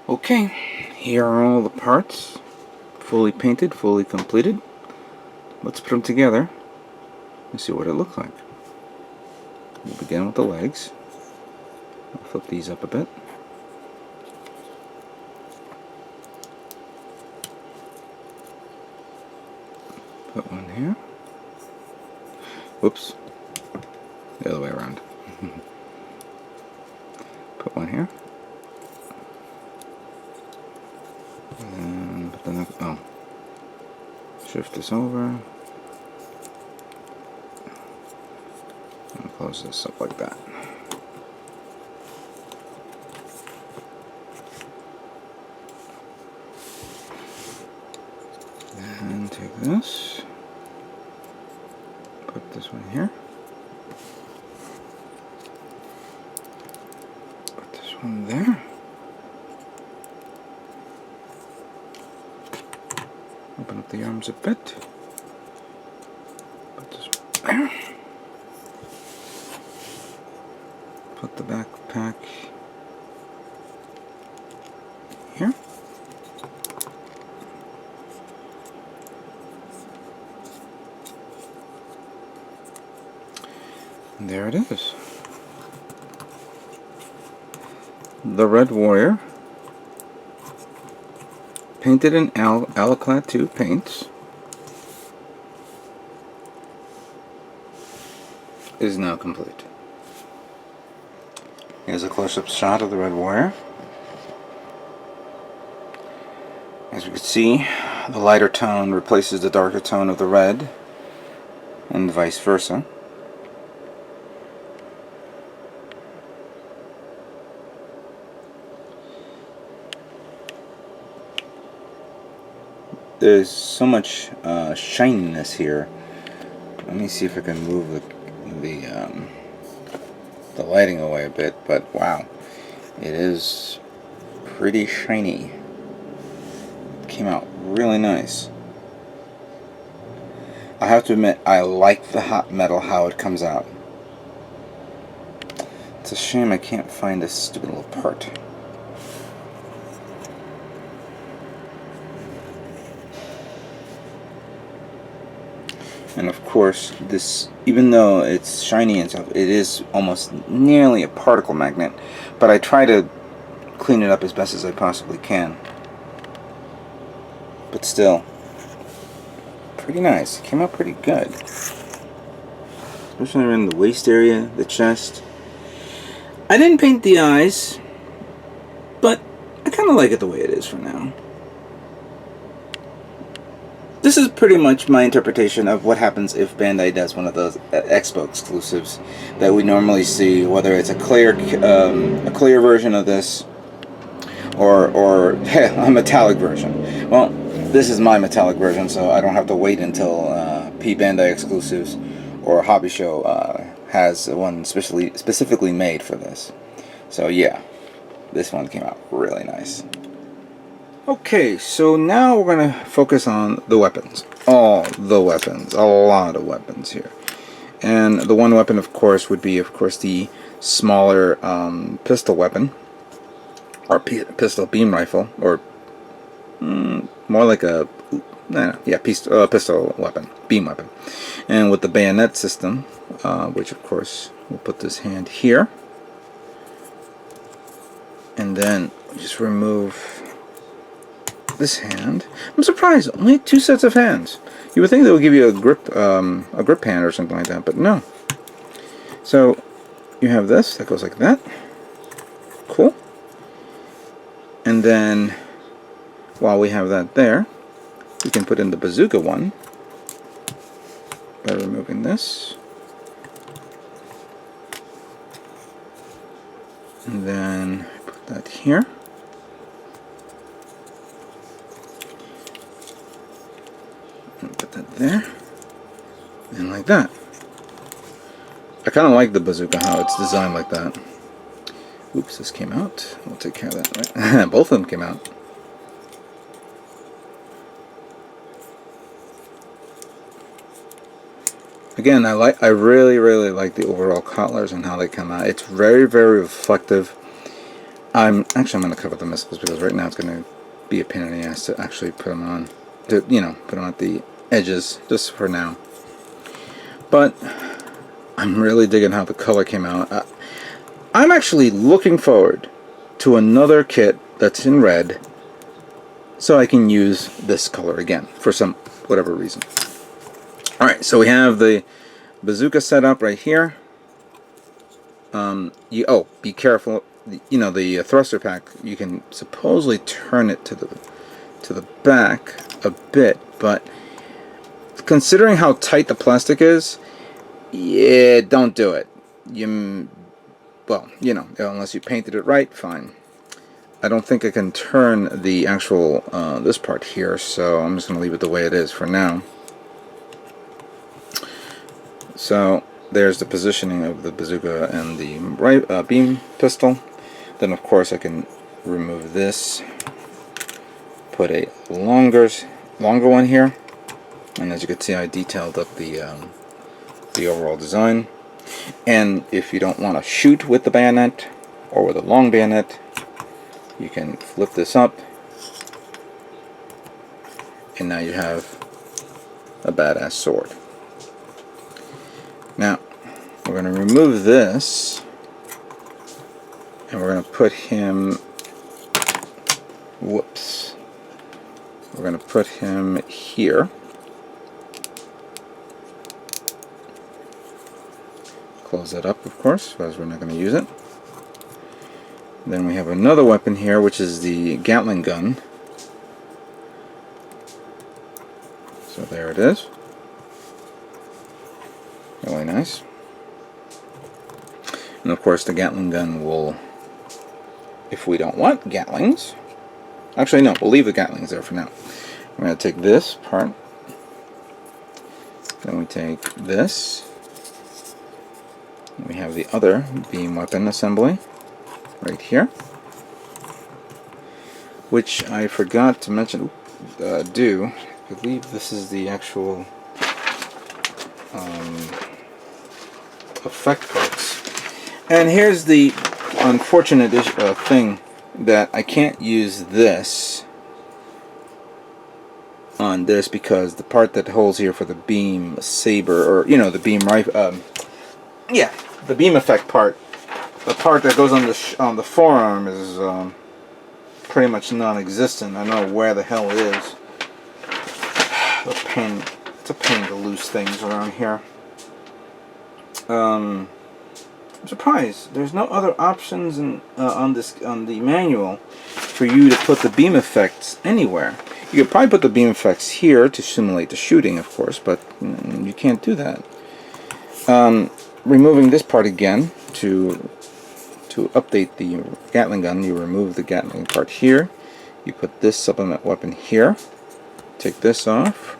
Okay, here are all the parts, fully painted, fully completed. Let's put them together and see what it looks like. We'll begin with the legs. I'll flip these up a bit. Put one here. Whoops. The other way around. Put one here. And put the next, shift this over. And close this up like that. And take this. Put this one here. Put this one there. Open up the arms a bit. Put this one there. Put the backpack here. And there it is. The Red Warrior, painted in Alclad 2 paints, is now complete. Here's a close-up shot of the Red Warrior. As we can see, the lighter tone replaces the darker tone of the red, and vice versa. There's so much shininess here. Let me see if I can move the lighting away a bit, but wow, it is pretty shiny. It came out really nice. I have to admit, I like the hot metal how it comes out. It's a shame I can't find this stupid little part. And of course, this, even though it's shiny and stuff, it is almost nearly a particle magnet, but I try to clean it up as best as I possibly can. But still, pretty nice. It came out pretty good. Especially around the waist area, the chest. I didn't paint the eyes, but I kind of like it the way it is for now. This is pretty much my interpretation of what happens if Bandai does one of those Expo exclusives that we normally see, whether it's a clear version of this or a metallic version. Well, this is my metallic version, so I don't have to wait until P Bandai exclusives or a hobby show has one specifically made for this. So yeah, this one came out really nice. Okay, so now we're going to focus on the weapons. All the weapons. A lot of weapons here. And the one weapon, of course, would be, of course, the smaller pistol weapon. Or pistol beam rifle. Or more like a... pistol weapon. Beam weapon. And with the bayonet system, which, of course, we'll put this hand here. And then just remove this hand. I'm surprised, only 2 sets of hands. You would think they would give you a grip hand or something like that, but no. So you have this that goes like that. Cool. And then while we have that there, we can put in the bazooka one by removing this. And then put that here. Put that there, and like that. I kind of like the bazooka, how it's designed like that. Oops, this came out. We'll take care of that, right? Both of them came out. Again, I really like the overall collars and how they come out. It's very, very reflective. I'm going to cover the missiles because right now it's going to be a pain in the ass to actually put them on, to, you know, put them at the edges just for now. But I'm really digging how the color came out. I'm actually looking forward to another kit that's in red, so I can use this color again for some whatever reason. All right, so we have the bazooka set up right here. Be careful. You know, the thruster pack, you can supposedly turn it to the back a bit, but considering how tight the plastic is, yeah, don't do it. Well, you know, unless you painted it right, fine. I don't think I can turn the actual this part here, so I'm just going to leave it the way it is for now. So there's the positioning of the bazooka and the beam pistol. Then of course I can remove this, put a longer one here, and as you can see I detailed up the overall design. And if you don't want to shoot with the bayonet or with a long bayonet, you can flip this up, and now you have a badass sword. Now we're going to remove this, and we're going to put him, we're going to put him here. Close that up, of course, because we're not going to use it. Then we have another weapon here, which is the Gatling Gun. So there it is. Really nice. And of course the Gatling Gun will, if we don't want Gatlings, actually no, we'll leave the Gatlings there for now. We're going to take this part, then we take this, and we have the other beam weapon assembly right here, which I forgot to mention, I believe this is the actual effect parts. And here's the unfortunate thing, that I can't use this on this because the part that holds here for the beam saber, or you know, the beam rifle, the beam effect part, the part that goes on the forearm is pretty much non-existent. I don't know where the hell it is. It's a pain to lose things around here. I'm surprised there's no other options on the manual for you to put the beam effects anywhere. You could probably put the beam effects here to simulate the shooting, of course, but you can't do that. Removing this part again to update the Gatling gun, you remove the Gatling part here. You put this supplement weapon here. Take this off,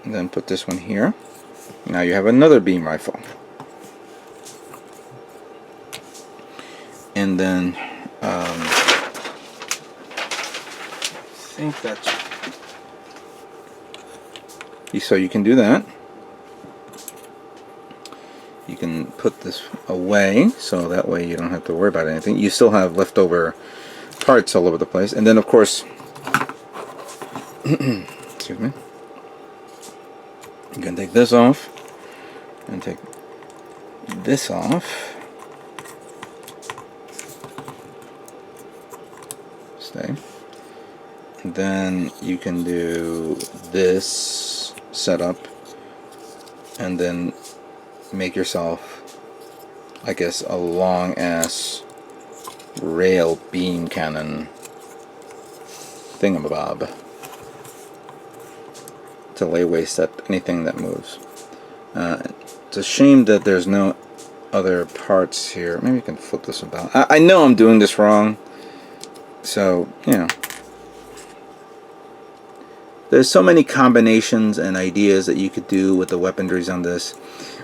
and then put this one here. Now you have another beam rifle. And then I think that's, so you can do that. You can put this away, so that way you don't have to worry about anything. You still have leftover parts all over the place. And then of course, excuse me, you can take this off and take this off. Stay. And then you can do this setup and then make yourself, I guess, a long ass rail beam cannon thingamabob to lay waste at anything that moves. It's a shame that there's no other parts here. Maybe you can flip this about. I know I'm doing this wrong, so you know, there's so many combinations and ideas that you could do with the weaponries on this,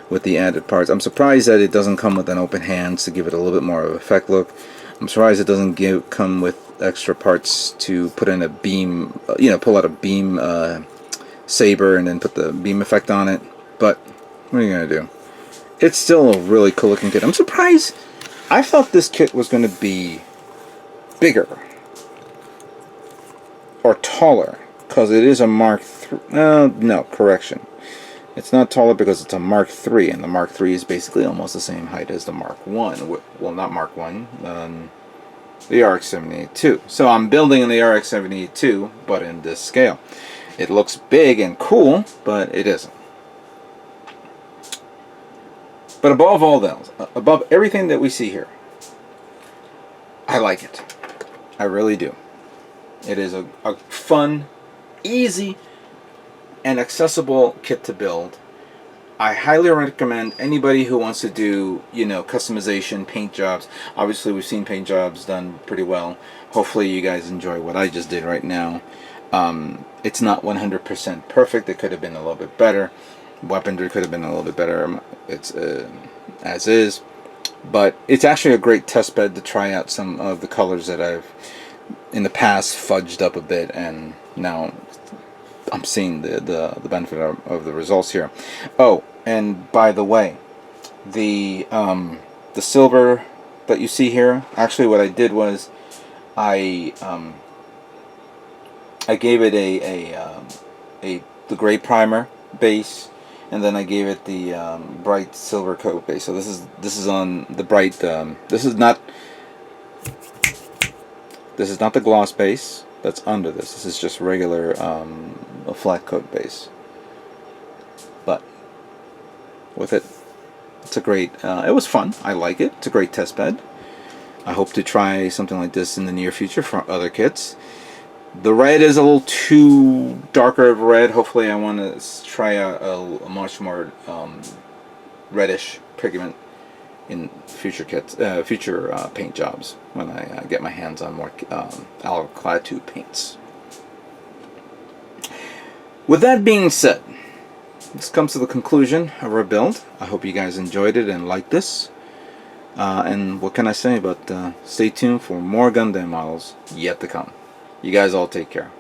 with the added parts. I'm surprised that it doesn't come with an open hands to give it a little bit more of an effect look. I'm surprised it doesn't come with extra parts to put in a beam, you know, pull out a beam saber and then put the beam effect on it. But what are you gonna do? It's still a really cool looking kit. I'm surprised I thought this kit was going to be bigger or taller, because it is a Mark III. No, correction. It's not taller because it's a Mark III, and the Mark III is basically almost the same height as the Mark I. Well, not Mark I, the RX-78-2. So I'm building the RX-78-2, but in this scale. It looks big and cool, but it isn't. But above all else, above everything that we see here, I like it. I really do. It is a fun, easy, and accessible kit to build. I highly recommend anybody who wants to do, customization, paint jobs. Obviously, we've seen paint jobs done pretty well. Hopefully, you guys enjoy what I just did right now. It's not 100% perfect. It could have been a little bit better. Weaponry could have been a little bit better. It's as is. But it's actually a great test bed to try out some of the colors that I've in the past fudged up a bit, and now I'm seeing the benefit of the results here. Oh, and by the way, the silver that you see here, actually what I did was I gave it the gray primer base, and then I gave it the bright silver coat base. So this is on the bright. This is not the gloss base that's under this. This is just regular a flat coat base. But with it, it's a great. It was fun. I like it. It's a great test bed. I hope to try something like this in the near future for other kits. The red is a little too darker of red. Hopefully I want to try a much more reddish pigment in future kits, future paint jobs when I get my hands on more Alclad 2 paints. With that being said, this comes to the conclusion of our build. I hope you guys enjoyed it and liked this. And what can I say but stay tuned for more Gundam models yet to come. You guys all take care.